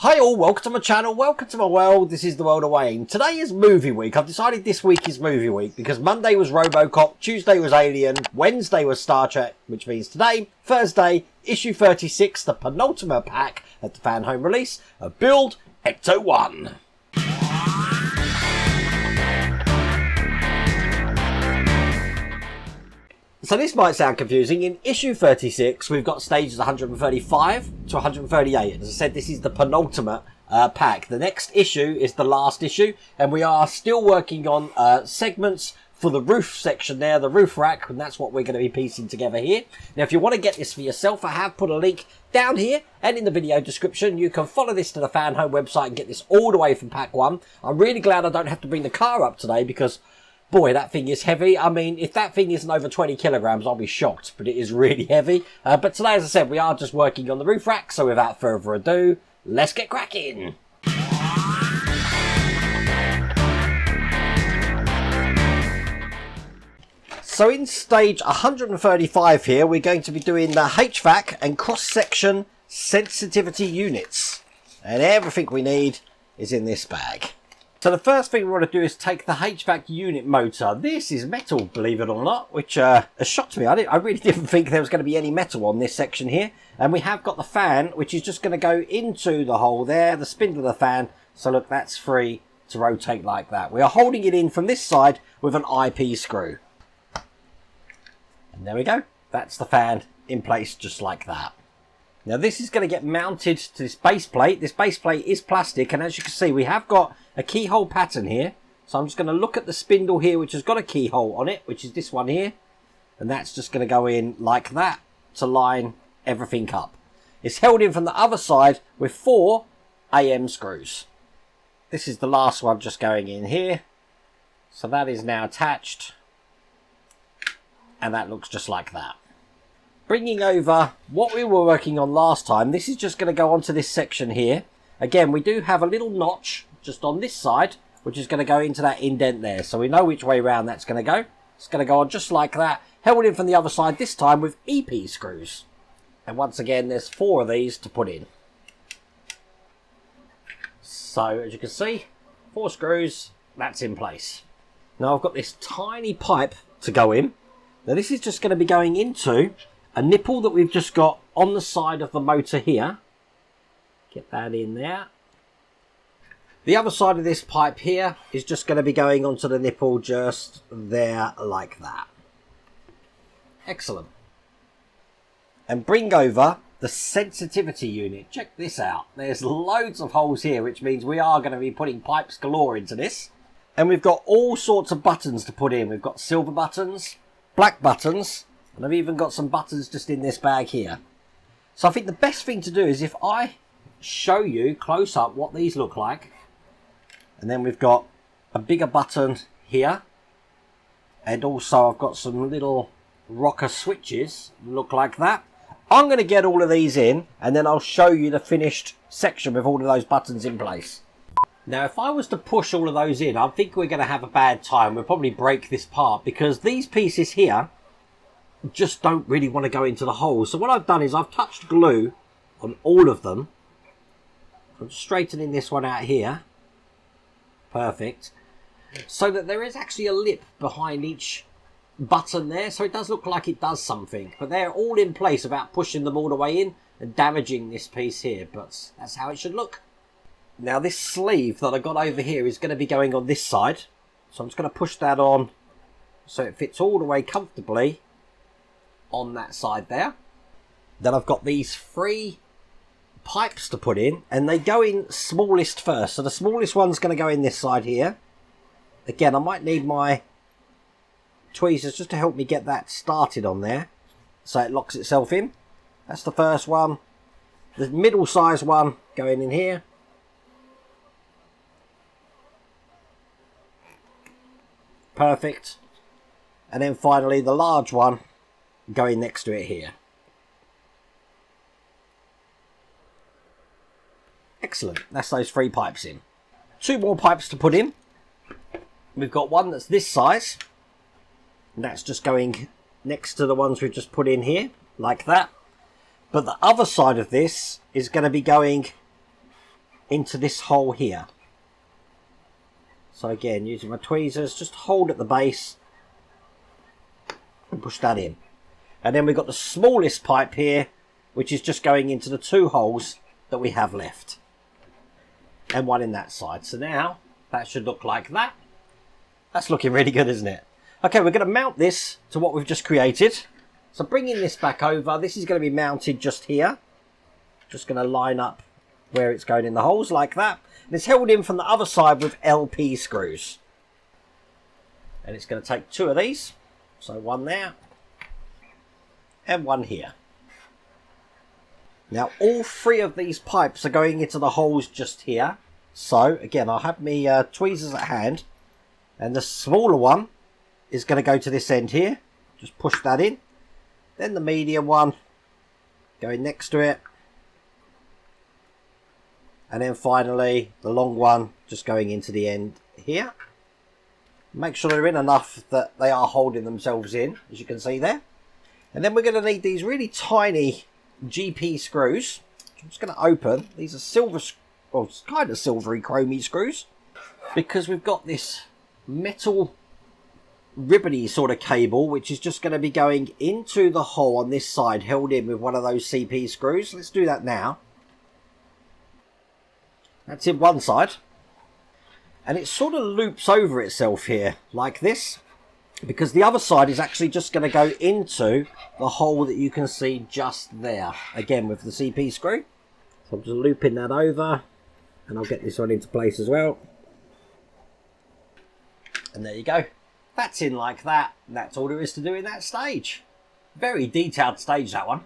Hi all, welcome to my channel, welcome to my world. This is the world of Wayne. Today is movie week. I've decided this week is movie week because Monday was RoboCop, Tuesday was Alien, Wednesday was Star Trek, which means today, Thursday, issue 36, the penultimate pack at the Fanhome release of Build Ecto-1. So this might sound confusing. In issue 36, we've got stages 135 to 138. As I said, this is the penultimate pack. The next issue is the last issue, and we are still working on segments for the roof section there, the roof rack, and that's what we're going to be piecing together here. Now, if you want to get this for yourself, I have put a link down here and in the video description. You can follow this to the Fanhome website and get this all the way from pack 1. I'm really glad I don't have to bring the car up today because boy, that thing is heavy. I mean, if that thing isn't over 20 kilograms, I'll be shocked, but it is really heavy. But today, as I said, we are just working on the roof rack, so without further ado, let's get cracking. So in stage 135 here, we're going to be doing the HVAC and cross-section sensitivity units. And everything we need is in this bag. So the first thing we want to do is take the HVAC unit motor. This is metal, believe it or not, which has shocked me. I really didn't think there was going to be any metal on this section here. And we have got the fan, which is just going to go into the hole there, the spindle of the fan. So look, that's free to rotate like that. We are holding it in from this side with an IP screw. And there we go. That's the fan in place just like that. Now this is going to get mounted to this base plate. This base plate is plastic, and as you can see, we have got a keyhole pattern here. So I'm just going to look at the spindle here, which has got a keyhole on it, which is this one here. And that's just going to go in like that to line everything up. It's held in from the other side with 4 AM screws. This is the last one just going in here. So that is now attached. And that looks just like that. Bringing over what we were working on last time, this is just going to go onto this section here. Again, we do have a little notch just on this side, which is going to go into that indent there. So we know which way round that's going to go. It's going to go on just like that, held in from the other side, this time with EP screws. And once again, there's 4 of these to put in. So as you can see, 4 screws, that's in place. Now I've got this tiny pipe to go in. Now this is just going to be going into a nipple that we've just got on the side of the motor here. Get that in there. The other side of this pipe here is just going to be going onto the nipple just there like that. Excellent. And bring over the sensitivity unit. Check this out. There's loads of holes here, which means we are going to be putting pipes galore into this. And we've got all sorts of buttons to put in. We've got silver buttons, black buttons, and I've even got some buttons just in this bag here. So I think the best thing to do is if I show you close up what these look like. And then we've got a bigger button here. And also I've got some little rocker switches that look like that. I'm going to get all of these in and then I'll show you the finished section with all of those buttons in place. Now if I was to push all of those in, I think we're going to have a bad time. We'll probably break this part because these pieces here just don't really want to go into the hole. So what I've done is I've touched glue on all of them. I'm straightening this one out here. Perfect. So that there is actually a lip behind each button there. So it does look like it does something. But they're all in place without pushing them all the way in and damaging this piece here. But that's how it should look. Now this sleeve that I got over here is going to be going on this side. So I'm just going to push that on so it fits all the way comfortably on that side there. Then I've got these 3 pipes to put in, and they go in smallest first. So the smallest one's going to go in this side here. Again, I might need my tweezers just to help me get that started on there so it locks itself in. That's the first one. The middle size one going in here. Perfect. And then finally the large one going next to it here. Excellent. That's those 3 pipes in. 2 more pipes to put in. We've got one that's this size. And that's just going next to the ones we've just put in here, like that. But the other side of this is going to be going into this hole here. So again, using my tweezers, just hold at the base and push that in. And then we've got the smallest pipe here, which is just going into the 2 holes that we have left. And one in that side. So now that should look like that. That's looking really good, isn't it? Okay, we're going to mount this to what we've just created. So bringing this back over, this is going to be mounted just here. Just going to line up where it's going in the holes like that. And it's held in from the other side with LP screws. And it's going to take 2 of these. So one there. And one here. Now all 3 of these pipes are going into the holes just here. So again, I'll have my tweezers at hand. And the smaller one is going to go to this end here. Just push that in. Then the medium one going next to it. And then finally the long one just going into the end here. Make sure they're in enough that they are holding themselves in, as you can see there. And then we're going to need these really tiny GP screws, which I'm just going to open. These are silver, well, kind of silvery chromy screws, because we've got this metal ribbony sort of cable, which is just going to be going into the hole on this side, held in with one of those CP screws. Let's do that now. That's in one side. And it sort of loops over itself here, like this. Because the other side is actually just going to go into the hole that you can see just there. Again, with the CP screw. So I'm just looping that over. And I'll get this one into place as well. And there you go. That's in like that. And that's all there is to do in that stage. Very detailed stage, that one.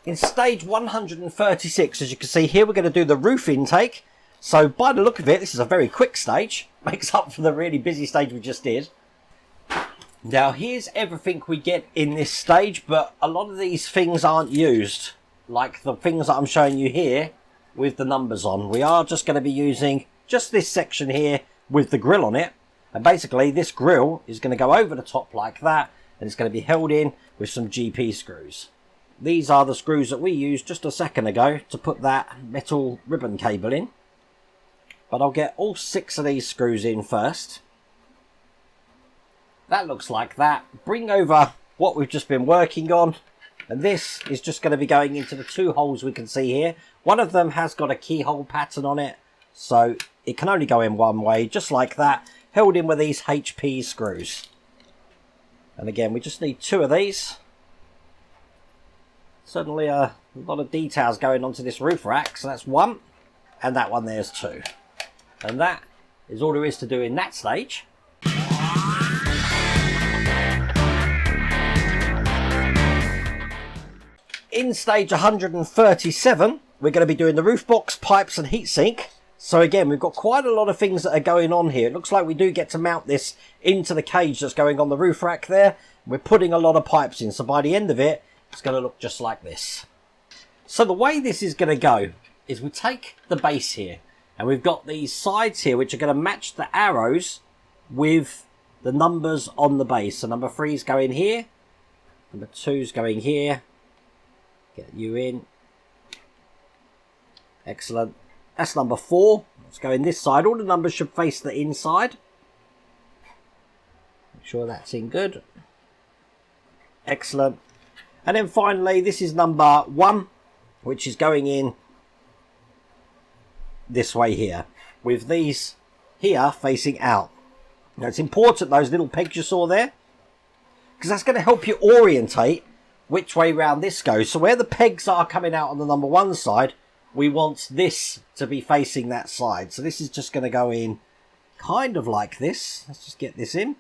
In stage 136, as you can see here, we're going to do the roof intake. So by the look of it, this is a very quick stage. Makes up for the really busy stage we just did. Now here's everything we get in this stage, but a lot of these things aren't used. Like the things that I'm showing you here with the numbers on. We are just going to be using just this section here with the grill on it. And basically this grill is going to go over the top like that. And it's going to be held in with some GP screws. These are the screws that we used just a second ago to put that metal ribbon cable in. But I'll get all 6 of these screws in first. That looks like that. Bring over what we've just been working on. And this is just going to be going into the 2 holes we can see here. One of them has got a keyhole pattern on it. So it can only go in one way, just like that. Held in with these HP screws. And again, we just need 2 of these. Certainly a lot of details going onto this roof rack. So that's 1. And that one there's 2. And that is all there is to do in that stage. In stage 137, we're going to be doing the roof box, pipes and heatsink. So again, we've got quite a lot of things that are going on here. It looks like we do get to mount this into the cage that's going on the roof rack there. We're putting a lot of pipes in. So by the end of it, it's going to look just like this. So the way this is going to go is we take the base here. And we've got these sides here which are going to match the arrows with the numbers on the base. So number 3 is going here. Number 2 is going here. Get you in. Excellent. That's number 4. Let's go in this side. All the numbers should face the inside. Make sure that's in good. Excellent. And then finally, this is number 1, which is going in this way here, with these here facing out. Now it's important those little pegs you saw there, because that's going to help you orientate which way round this goes. So where the pegs are coming out on the number 1 side, we want this to be facing that side. So this is just going to go in kind of like this. Let's just get this in.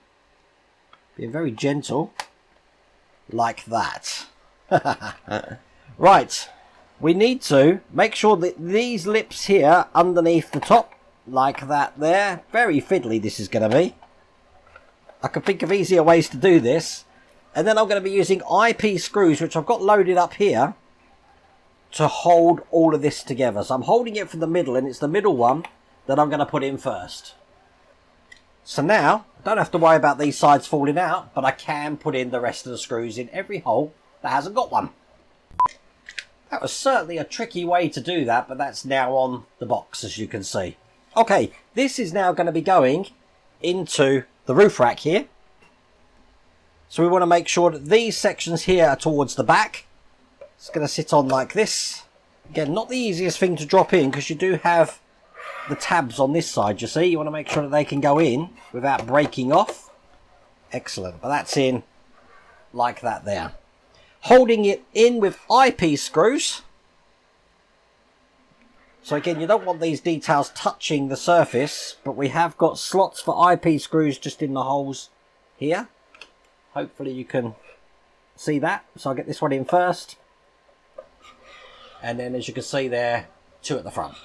Being very gentle. Like that. Right. We need to make sure that these lips here underneath the top, like that there. Very fiddly this is going to be. I can think of easier ways to do this. And then I'm going to be using IP screws, which I've got loaded up here, to hold all of this together. So I'm holding it from the middle, and it's the middle one that I'm going to put in first. So now, I don't have to worry about these sides falling out, but I can put in the rest of the screws in every hole that hasn't got one. That was certainly a tricky way to do that, but that's now on the box, as you can see. Okay, this is now going to be going into the roof rack here. So we want to make sure that these sections here are towards the back. It's going to sit on like this. Again, not the easiest thing to drop in because you do have the tabs on this side, you see. You want to make sure that they can go in without breaking off. Excellent. But that's in like that there. Holding it in with eyepiece screws. So again, you don't want these details touching the surface, but we have got slots for eyepiece screws just in the holes here. Hopefully you can see that. So I'll get this one in first. And then as you can see there, 2 at the front.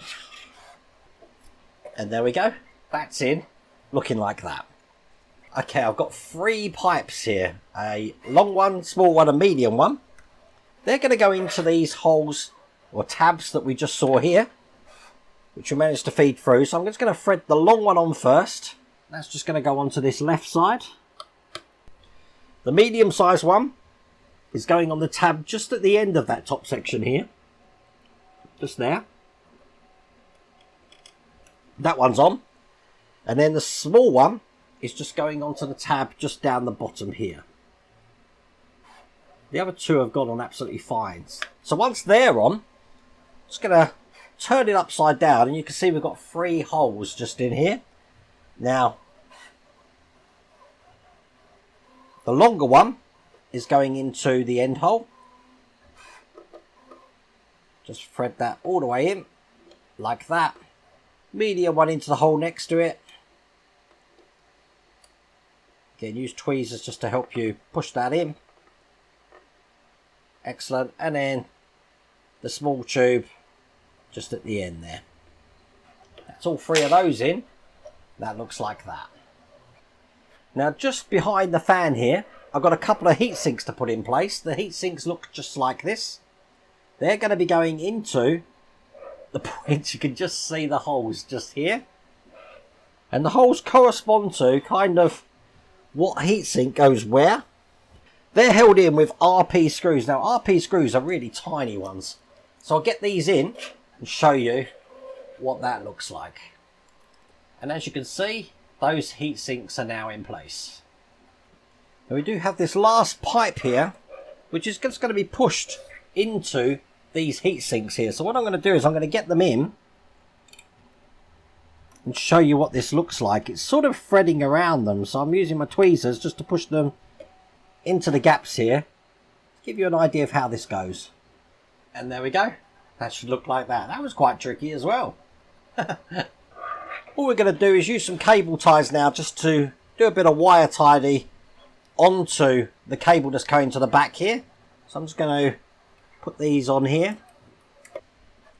And there we go. That's in, looking like that. Okay, I've got 3 pipes here. A long one, small one, and medium one. They're going to go into these holes or tabs that we just saw here, which we managed to feed through. So I'm just going to thread the long one on first. That's just going to go onto this left side. The medium sized one is going on the tab just at the end of that top section here. Just there. That one's on. And then the small one is just going onto the tab just down the bottom here. The other 2 have gone on absolutely fine. So once they're on, I'm just going to turn it upside down and you can see we've got 3 holes just in here. Now, the longer one is going into the end hole. Just thread that all the way in, like that. Medium one into the hole next to it. Again, use tweezers just to help you push that in. Excellent. And then the small tube just at the end there. That's all 3 of those in. That looks like that. Now just behind the fan here, I've got a couple of heat sinks to put in place. The heat sinks look just like this. They're going to be going into the point, you can just see the holes just here. And the holes correspond to kind of what heatsink goes where. They're held in with RP screws. Now RP screws are really tiny ones. So I'll get these in and show you what that looks like. And as you can see, those heat sinks are now in place. Now we do have this last pipe here, which is just going to be pushed into these heat sinks here. So what I'm going to do is I'm going to get them in and show you what this looks like. It's sort of threading around them, so I'm using my tweezers just to push them into the gaps here, give you an idea of how this goes. And there we go. That should look like that. That was quite tricky as well. All we're going to do is use some cable ties now just to do a bit of wire tidy onto the cable that's going to the back here. So I'm just going to put these on here.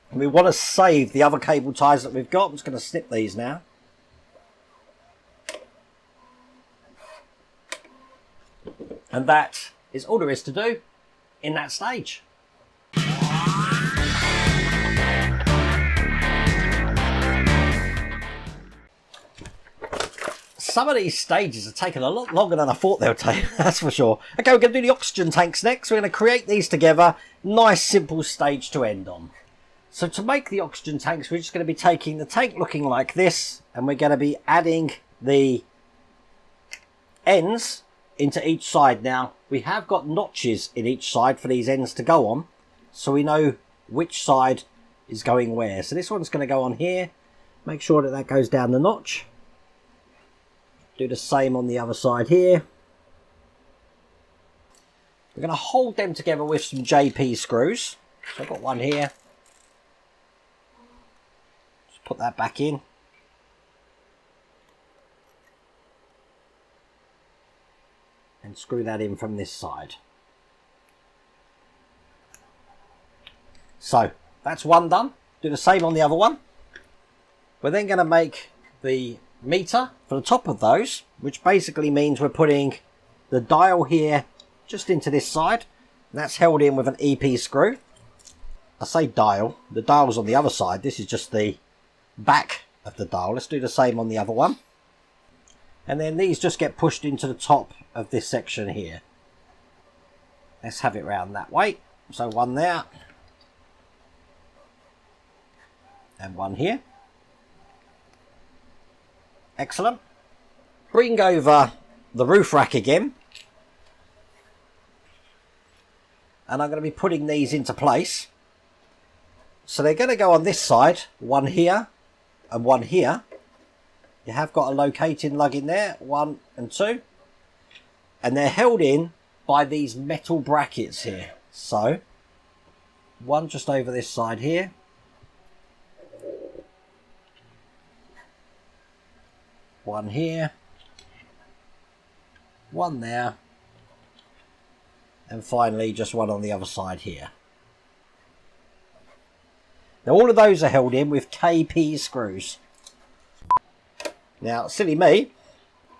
And we want to save the other cable ties that we've got. I'm just going to snip these now. And that is all there is to do in that stage. Some of these stages are taking a lot longer than I thought they would take, that's for sure. Okay, we're going to do the oxygen tanks next. We're going to create these together. Nice, simple stage to end on. So to make the oxygen tanks, we're just going to be taking the tank looking like this, and we're going to be adding the ends into each side. Now, we have got notches in each side for these ends to go on, so we know which side is going where. So this one's going to go on here. Make sure that that goes down the notch. Do the same on the other side here. We're going to hold them together with some JP screws. So I've got one here. Just put that back in. And screw that in from this side. So that's one done. Do the same on the other one. We're then going to make the meter for the top of those, which basically means we're putting the dial here just into this side. And that's held in with an EP screw. I say dial, the dial's on the other side. This is just the back of the dial. Let's do the same on the other one. And then these just get pushed into the top of this section here. Let's have it round that way. So one there. And one here. Excellent. Bring over the roof rack again. And I'm going to be putting these into place. So they're going to go on this side. One here and one here. You have got a locating lug in there. 1 and 2. And they're held in by these metal brackets here. So one just over this side here. One here. One there. And finally just one on the other side here. Now all of those are held in with KP screws. Now silly me,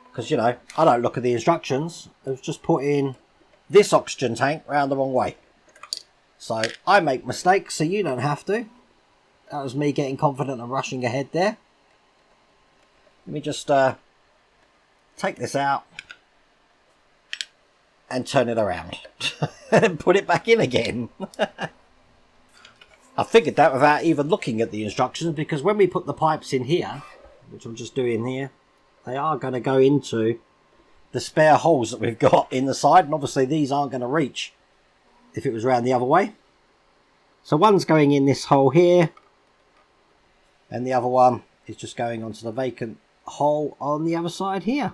because you know I don't look at the instructions, I've just put in this oxygen tank round the wrong way. So I make mistakes so you don't have to. That was me getting confident and rushing ahead there. Let me just take this out and turn it around and put it back in again. I figured that without even looking at the instructions, because when we put the pipes in here, which I'm just doing here, they are going to go into the spare holes that we've got in the side, and obviously these aren't going to reach if it was round the other way. So one's going in this hole here, and the other one is just going onto the vacant hole on the other side here.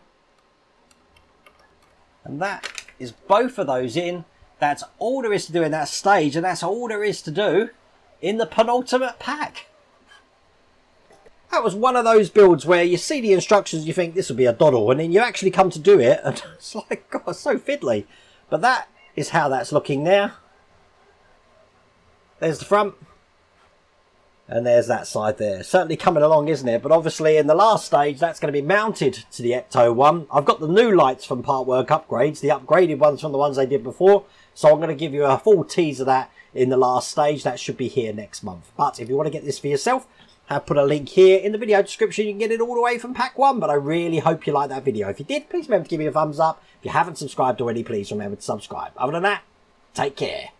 And that is both of those in. That's all there is to do in that stage, and that's all there is to do in the penultimate pack. That was one of those builds where you see the instructions, you think this will be a doddle, and then you actually come to do it and it's like, God, so fiddly. But that is how that's looking now. There's the front. And there's that side there. Certainly coming along, isn't it? But obviously in the last stage, that's going to be mounted to the Ecto-1. I've got the new lights from Part Work Upgrades, the upgraded ones from the ones they did before. So I'm going to give you a full tease of that in the last stage. That should be here next month. But if you want to get this for yourself, I've put a link here in the video description. You can get it all the way from Pack 1. But I really hope you liked that video. If you did, please remember to give me a thumbs up. If you haven't subscribed already, please remember to subscribe. Other than that, take care.